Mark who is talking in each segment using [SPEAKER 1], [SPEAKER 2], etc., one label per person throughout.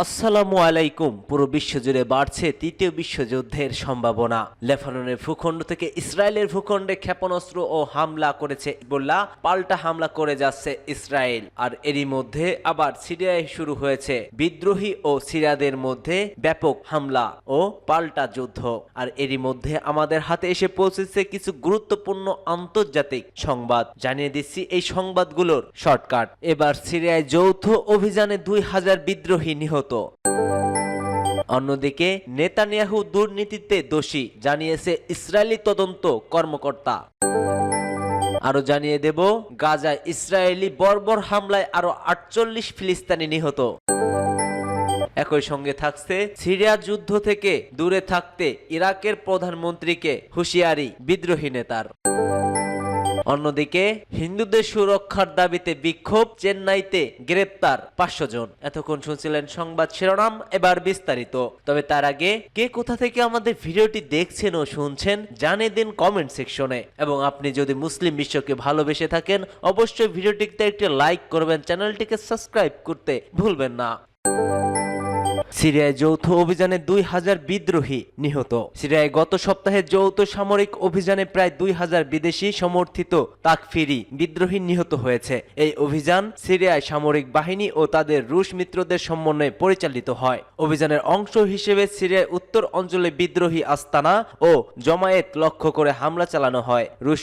[SPEAKER 1] আসসালামু আলাইকুম। পুরো বিশ্বজুড়ে বাড়ছে তৃতীয় বিশ্বযুদ্ধের সম্ভাবনা। লেবাননের ভূখণ্ড থেকে ইসরায়েলের ভূখণ্ডে ক্ষেপণাস্ত্র ও হামলা করেছে হিজবুল্লাহ, পাল্টা হামলা করে যাচ্ছে ইসরায়েল। আর এরই মধ্যে আবার সিরিয়ায় শুরু হয়েছে বিদ্রোহী ও সিরিয়াদের মধ্যে ব্যাপক হামলা ও পাল্টা যুদ্ধ। আর এরই মধ্যে আমাদের হাতে এসে পৌঁছেছে কিছু গুরুত্বপূর্ণ আন্তর্জাতিক সংবাদ। জানিয়ে দিচ্ছি এই সংবাদগুলোর শর্টকাট। এবার সিরিয়ায় যৌথ অভিযানে 2000 বিদ্রোহী নিহত। অন্যদিকে নেতানিয়াহু দুর্নীতিতে দোষী, জানিয়েছে ইসরায়েলি তদন্ত কর্মকর্তা। আরো জানিয়ে দেব, গাজায় ইসরায়েলি বর্বর হামলায় আরো 48 ফিলিস্তিনি নিহত। একই সঙ্গে থাকছে সিরিয়ার যুদ্ধ থেকে দূরে থাকতে ইরাকের প্রধানমন্ত্রীকে হুঁশিয়ারি বিদ্রোহী নেতার। অন্যদিকে হিন্দুদের সুরক্ষার দাবিতে বিক্ষোভ, চেন্নাইতে গ্রেপ্তার 500 জন। এতক্ষণ শুনছিলেন সংবাদ শিরোনাম, এবার বিস্তারিত। তবে তার আগে কে কোথা থেকে আমাদের ভিডিওটি দেখছেন ও শুনছেন জানিয়ে দিন কমেন্ট সেকশনে। এবং আপনি যদি মুসলিম বিশ্বকে ভালোবেসে থাকেন অবশ্যই ভিডিওটিতে একটি লাইক করবেন, চ্যানেলটিকে সাবস্ক্রাইব করতে ভুলবেন না। সিরিয়ায় যৌথ অভিযানে 2000 বিদ্রোহী নিহত। সিরিয়ায় গত সপ্তাহে যৌথ সামরিক অভিযানে প্রায় 2000 বিদেশি সমর্থিত তাকফিরি বিদ্রোহী নিহত হয়েছে। এই অভিযান সিরিয়ায় সামরিক বাহিনী ও তাদের রুশ মিত্রদের সমন্বয়ে পরিচালিত হয়। অভিযানের অংশ হিসেবে সিরিয়ার উত্তর অঞ্চলে বিদ্রোহী আস্তানা ও জমায়েত লক্ষ্য করে হামলা চালানো হয়। রুশ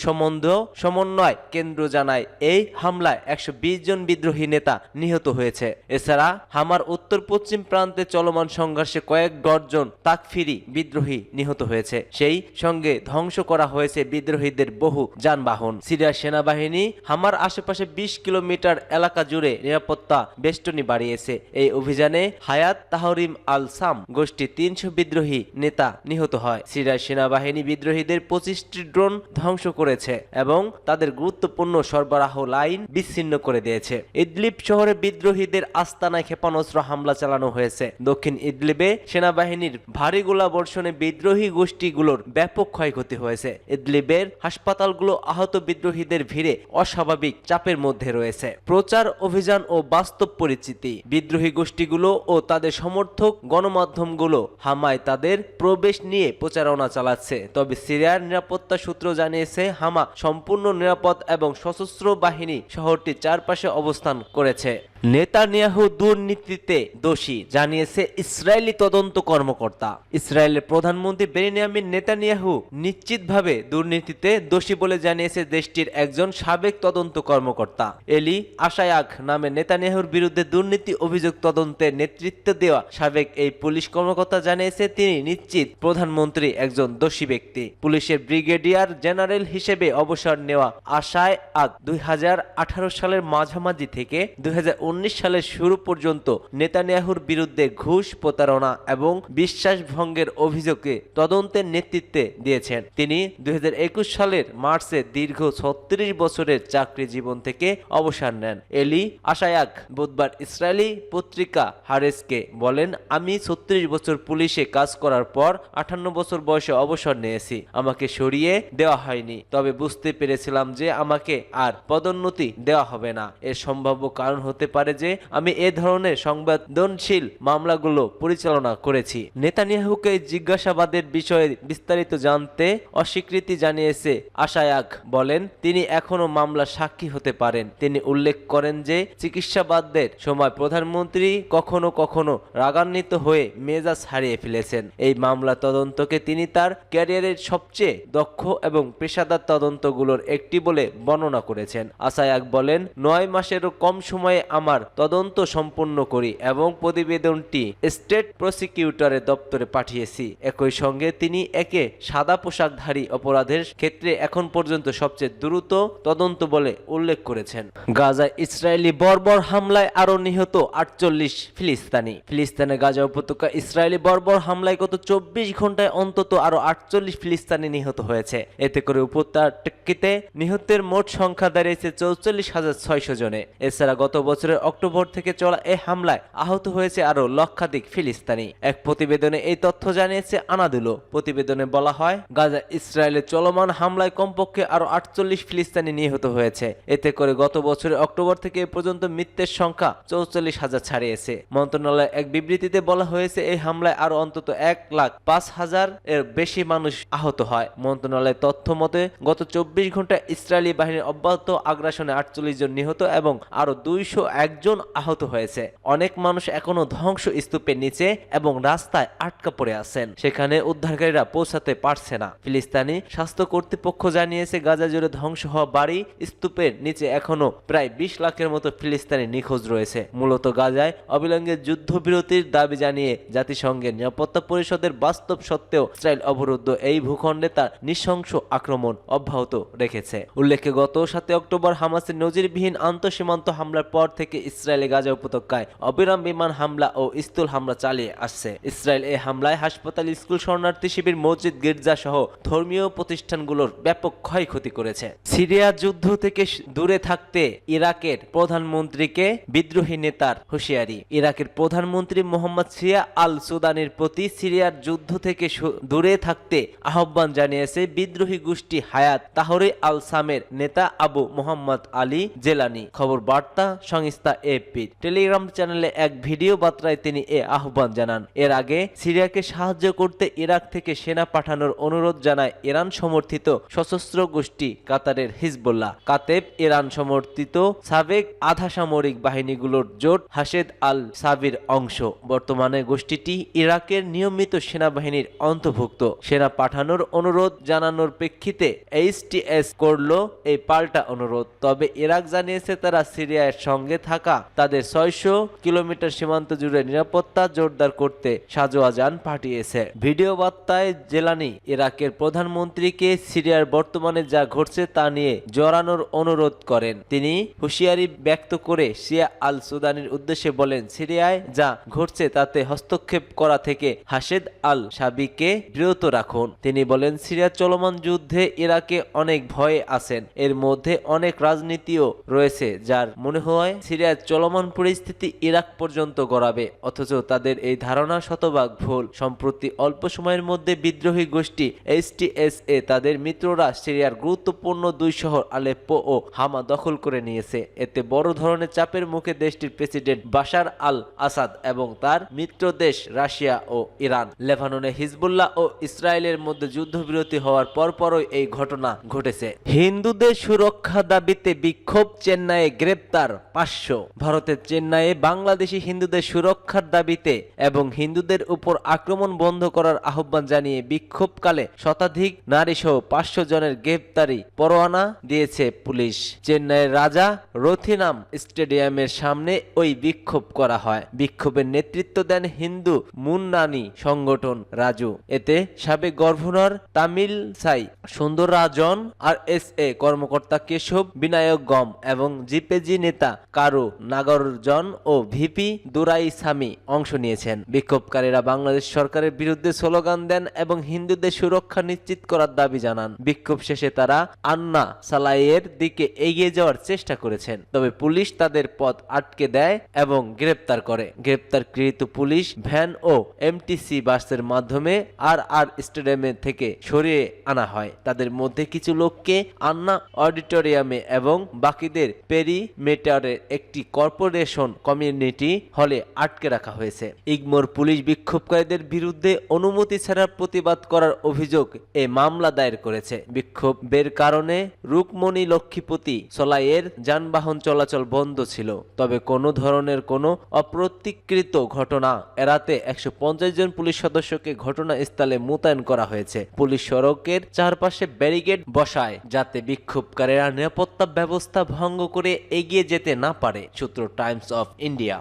[SPEAKER 1] সমন্বয় কেন্দ্র জানায় এই হামলায় 120 জন বিদ্রোহী নেতা নিহত হয়েছে। এছাড়া হামার উত্তর পশ্চিম প্রান্তে চলমান সংঘর্ষে কয়েক ডজন তাকফিরি বিদ্রোহী নিহত হয়েছে। সেই সঙ্গে ধ্বংস করা হয়েছে বিদ্রোহীদের বহু যানবাহন। সিরিয়ার সেনাবাহিনী হামার আশেপাশে 20 কিলোমিটার এলাকা জুড়ে নিরাপত্তা বেষ্টনী বাড়িয়েছে। এই অভিযানে হায়াত তাহরিম আল সাম গোষ্ঠী 300 বিদ্রোহী নেতা নিহত হয়। সিরিয়ার সেনাবাহিনী বিদ্রোহীদের 25টি ড্রোন ধ্বংস করেছে এবং তাদের গুরুত্বপূর্ণ সরবরাহ লাইন বিচ্ছিন্ন করে দিয়েছে। ইদলিব শহরে বিদ্রোহীদের আস্তানায় ক্ষেপণাস্ত্র হামলা চালানো হয়েছে। দক্ষিণ ইদলিবে সেনাবাহিনীর ভারী গোলাবর্ষণে বিদ্রোহী গোষ্ঠীগুলোর ব্যাপক ক্ষয়ক্ষতি হয়েছে। ইদলিবের হাসপাতালগুলো আহত বিদ্রোহীদের ভিড়ে অস্বাভাবিক চাপের মধ্যে রয়েছে। প্রচার অভিযান ও বাস্তব পরিচিতি। বিদ্রোহী গোষ্ঠীগুলো ও তাদের সমর্থক গণমাধ্যমগুলো হামায় তাদের প্রবেশ নিয়ে প্রচারণা চালাচ্ছে। তবে সিরিয়ার নিরাপত্তা সূত্র জানিয়েছে হামা সম্পূর্ণ নিরাপদ এবং সশস্ত্র বাহিনী শহরটির চারপাশে অবস্থান করেছে। নেতানিয়াহু দুর্নীতিতে দোষী, জানিয়েছে ইসরায়েলি তদন্ত কর্মকর্তা। ইসরায়েলের প্রধানমন্ত্রী বেনিয়ামিন নেতানিয়াহু নিশ্চিতভাবে দুর্নীতিতে দোষী বলে জানিয়েছে দেশটির একজন সাবেক তদন্ত কর্মকর্তা। এলি আশায়াক নামে নেতানিয়াহুর বিরুদ্ধে দুর্নীতি অভিযোগ তদন্তের নেতৃত্ব দেওয়া সাবেক এই পুলিশ কর্মকর্তা জানিয়েছে তিনি নিশ্চিত প্রধানমন্ত্রী একজন দোষী ব্যক্তি। পুলিশের ব্রিগেডিয়ার জেনারেল হিসেবে অবসর নেওয়া আশায়াক 2018 সালের মাঝামাঝি থেকে 2019 সালের শুরু পর্যন্ত নেতানিয়াহুর বিরুদ্ধে ঘুষ, প্রতারণা এবং বিশ্বাসভঙ্গের অভিযোগে তদন্তের নেতৃত্বে দিয়েছেন। তিনি 2021 সালের মার্চে দীর্ঘ 36 বছরের চাকরি জীবন থেকে অবসর নেন। এলি আশায়াক বুধবার ইসরায়েলি পত্রিকা হারেসকে বলেন, আমি 36 বছর পুলিশে কাজ করার পর 58 বছর বয়সে অবসর নিয়েছি। আমাকে সরিয়ে দেওয়া হয়নি, তবে বুঝতে পেরেছিলাম যে আমাকে আর পদোন্নতি দেওয়া হবে না। এর সম্ভাব্য কারণ হতে পারে যে আমি এ ধরনের সংবেদনশীল মামলাগুলো পরিচালনা করেছি। নেতানিয়াহুকে জিজ্ঞাসাবাদের বিষয়ে বিস্তারিত জানতে অস্বীকৃতি জানিয়েছে আশায়াক বলেন তিনি এখনো মামলা সাক্ষী হতে পারেন। তিনি উল্লেখ করেন যে চিকিৎসাবাদের সময় প্রধানমন্ত্রী কখনো কখনো রাগান্বিত হয়ে মেজাজ হারিয়ে ফেলেছেন। এই মামলা তদন্তকে তিনি তার ক্যারিয়ারের সবচেয়ে দক্ষ এবং পেশাদার তদন্তগুলোর একটি বলে বর্ণনা করেছেন। আশায়াক বলেন, 9 মাসেরও কম সময়ে আমার তদন্ত সম্পূর্ণ করি এবং প্রতিবেদনটি স্টেট প্রসিকিউটরের দপ্তরে পাঠিয়েছি। একই সঙ্গে তিনি একে সাদা পোশাকধারী অপরাধের ক্ষেত্রে এখন পর্যন্ত সবচেয়ে দ্রুত তদন্ত বলে উল্লেখ করেছেন। গাজায় ইসরায়েলি বর্বর হামলায় আরো নিহত 48 ফিলিস্তিনে গাজা উপত্যকা ইসরায়েলি বর্বর হামলায় গত 24 ঘন্টায় অন্তত আরো 48 ফিলিস্তিনি নিহত হয়েছে। এতে করে উপত্যকাটিতে নিহতের মোট সংখ্যা দাঁড়িয়েছে 44,600 জনে। এছাড়া গত বছরের অক্টোবর থেকে চলা এই হামলায় আহত হয়েছে আরো লক্ষাধিক ফিলিস্তিনি। এক প্রতিবেদনে এই তথ্য জানিয়েছে আনাদুলো। প্রতিবেদনে বলা হয়, গাজা ইসরায়েলের চলমান হামলায় কমপক্ষে আরো 48 ফিলিস্তিনি নিহত হয়েছে। এতে করে গত বছরের অক্টোবর থেকে এ পর্যন্ত মৃতের সংখ্যা 44,000 ছাড়িয়েছে। মন্ত্রণালয়ের এক বিবৃতিতে বলা হয়েছে, এই হামলায় আরো অন্তত 1,05,000 এর বেশি মানুষ আহত হয়। মন্ত্রণালয়ের তথ্য মতে গত 24 ঘন্টায় ইসরায়েলি বাহিনীর অব্যাহত আগ্রাসনে 48 জন নিহত এবং আরো 201 জন আহত হয়েছে। অনেক মানুষ এখনো ধ্বংস স্তূপের নিচে এবং রাস্তায় আটকা পড়ে আছেন, সেখানে উদ্ধারকারীরা পৌঁছাতে পারছে না। ফিলিস্তিনি স্বাস্থ্য কর্তৃপক্ষ জানিয়েছে, গাজা জুড়ে ধ্বংস হওয়া বাড়ি স্তূপের নিচে এখনো প্রায় 20 লাখের মতো ফিলিস্তিনি নিখোঁজ রয়েছে। মূলত গাজায় অবিলম্বে যুদ্ধবিরতির দাবি জানিয়ে জাতিসংঘের নিরাপত্তা পরিষদের বাস্তব সত্ত্বেও ইসরায়েল অবরুদ্ধ এই ভূখণ্ডে তার নৃশংস আক্রমণ অব্যাহত রেখেছে। উল্লেখ্য, গত 7 অক্টোবর হামাসের নজিরবিহীন আন্তঃসীমান্ত হামলার পর থেকে ইসরায়েলে গাজা উপত্যকায় অবিরাম বিমান হামলা ও স্থল হামলা চালিয়ে আসছে। ইসরায়েল এই হামলায় হাসপাতাল, স্কুল, শরণার্থী শিবির, মসজিদ, গির্জা সহ ধর্মীয় প্রতিষ্ঠানগুলোর ব্যাপক ক্ষয়ক্ষতি করেছে। সিরিয়া যুদ্ধ থেকে দূরে থাকতে ইরাকের প্রধানমন্ত্রীকে বিদ্রোহী নেতার হুঁশিয়ারি। ইরাকের প্রধানমন্ত্রী মোহাম্মদ শিয়া আল সুদানির প্রতি সিরিয়ার যুদ্ধ থেকে দূরে থাকতে আহ্বান জানিয়েছে বিদ্রোহী গোষ্ঠী হায়াত তাহরে আল সামের নেতা আবু মোহাম্মদ আলী জেলানি। খবর বার্তা সংস্থা এপি টেলিগ্রাম চ্যানেলে এক ভিডিও বার্তায় তিনি এ আহ্বান জানান। এর আগে সিরিয়াকে সাহায্য করতে ইরাক থেকে সেনা পাঠানোর অনুরোধ জানায় ইরান সমর্থিত সশস্ত্র গোষ্ঠী কাতারের হিজবুল্লাহ। কাতেব ইরান সমর্থিত সাবেক আধা সামরিক বাহিনীগুলোর জোট হাশেদ আল সাবির অংশ। বর্তমানে গোষ্ঠীটি ইরাকের নিয়মিত সেনাবাহিনীর অন্তর্ভুক্ত। সেনা পাঠানোর অনুরোধ জানানোর প্রেক্ষিতে এইচটিএস করল এই পাল্টা অনুরোধ। তবে ইরাক জানিয়েছে তারা সিরিয়ার সঙ্গে থাকা তাদের 600 কিলোমিটার সীমান্ত জুড়ে নিরাপত্তা জোরদার করতে সাজোয়া যান পাঠিয়েছে। ভিডিও বার্তায় জেলানি ইরাকের প্রধানমন্ত্রীকে সিরিয়ার বর্তমানে যা ঘটছে তা নিয়ে জড়ানোর অনুরোধ করেন। তিনি হুঁশিয়ারি ব্যক্ত করে শিয়া আল সুদানির উদ্দেশ্যে বলেন, সিরিয়ায় যা ঘটছে তাতে হস্তক্ষেপ করা থেকে হাশেদ আল সাবিকে বিরত রাখুন। তিনি বলেন, সিরিয়ার চলমান যুদ্ধে ইরাকে অনেক ভয়ে আছেন। এর মধ্যে অনেক রাজনীতিও রয়েছে, যার মনে হয় সিরিয়ার চলমান পরিস্থিতি ইরাক পর্যন্ত গড়াবে। অথচ তাদের এই ধারণা শতভাগ ভুল। সম্প্রতি অল্প সময়ের মধ্যে বিদ্রোহী গোষ্ঠী এইচটিএস-এ তাদের মিত্ররা সিরিয়ার গুরুত্বপূর্ণ 2 শহর আলেপ্পো ও হামা দখল করে নিয়েছে। এতে বড় ধরনের চাপের মুখে দেশটির প্রেসিডেন্ট বাশার আল আসাদ এবং তার মিত্র দেশ রাশিয়া ও ইরান। লেবাননে হিজবুল্লাহ ও ইসরায়েলের মধ্যে যুদ্ধবিরতি হওয়ার পরপরই এই ঘটনা ঘটেছে। হিন্দুদের সুরক্ষা দাবিতে বিক্ষোভ, চেন্নাইয়ে গ্রেপ্তার 500। ভারতের চেন্নাইয়ে বাংলাদেশি হিন্দুদের সুরক্ষার দাবিতে এবং হিন্দুদের উপর আক্রমণ বন্ধ করার আহ্বান জানিয়ে বিক্ষোভকালে শতাধিক নারী সহ 500 জনের গ্রেপ্তারি পরোয়ানা দিয়েছে পুলিশ। চেন্নাইয়ের রাজা রথিনাম স্টেডিয়ামের সামনে ওই বিক্ষোভ করা হয়। বিক্ষোভের নেতৃত্ব দেন হিন্দু মুন্নানি সংগঠন রাজু। এতে সাবেক গভর্নর তামিলসাই সুন্দররাজন, আরএসএ কর্মকর্তা কেশব বিনায়ক গম এবং জিপেজি নেতা কারু নাগার্জন ও ভিপি দুরাইসামি অংশ নিয়েছেন। বিক্ষোভকারীরা বাংলাদেশ সরকারের বিরুদ্ধে স্লোগান দেন এবং হিন্দুদের সুরক্ষা নিশ্চিত করার দাবি জানান। বিক্ষোভ শেষে তারা আন্না সালাইয়ের দিকে এগিয়ে যাওয়ার চেষ্টা করেছেন, তবে পুলিশ তাদের পথ আটকে দেয় এবং গ্রেপ্তার করে। গ্রেপ্তারকৃত পুলিশ ভ্যান ও এমটিসি বাসের মাধ্যমে আর স্টেডিয়ামে থেকে সরিয়ে আনা হয়। তাদের মধ্যে কিছু লোককে আন্না অডিটোরিয়ামে এবং বাকিদের পেরিমেটারের একটি কর্পোরেশন কমিউনিটি হলে আটকে রাখা হয়েছে। ইগমোর পুলিশ বিক্ষোভকারীদের বিরুদ্ধে অনুমতি ছাড়া প্রতিবাদ করার অভিযোগ এ মামলা দায়ের করেছে। বিক্ষোভের কারণে রুকমণি লক্ষ্মীপতি সলাইয়ের যানবাহন চলাচল বন্ধ ছিল, তবে কোনো ধরনের কোনো অপ্রতিকৃত ঘটনা এড়াতে 150 জন পুলিশ সদস্যকে ঘটনাস্থলে মোতায়েন করা হয়েছে। পুলিশ সড়কের চারপাশে ব্যারিকেড বসায় যাতে বিক্ষোভকারীরা নিরাপত্তা ব্যবস্থা ভঙ্গ করে এগিয়ে যেতে না পারে। সূত্র টাইমস অফ ইন্ডিয়া।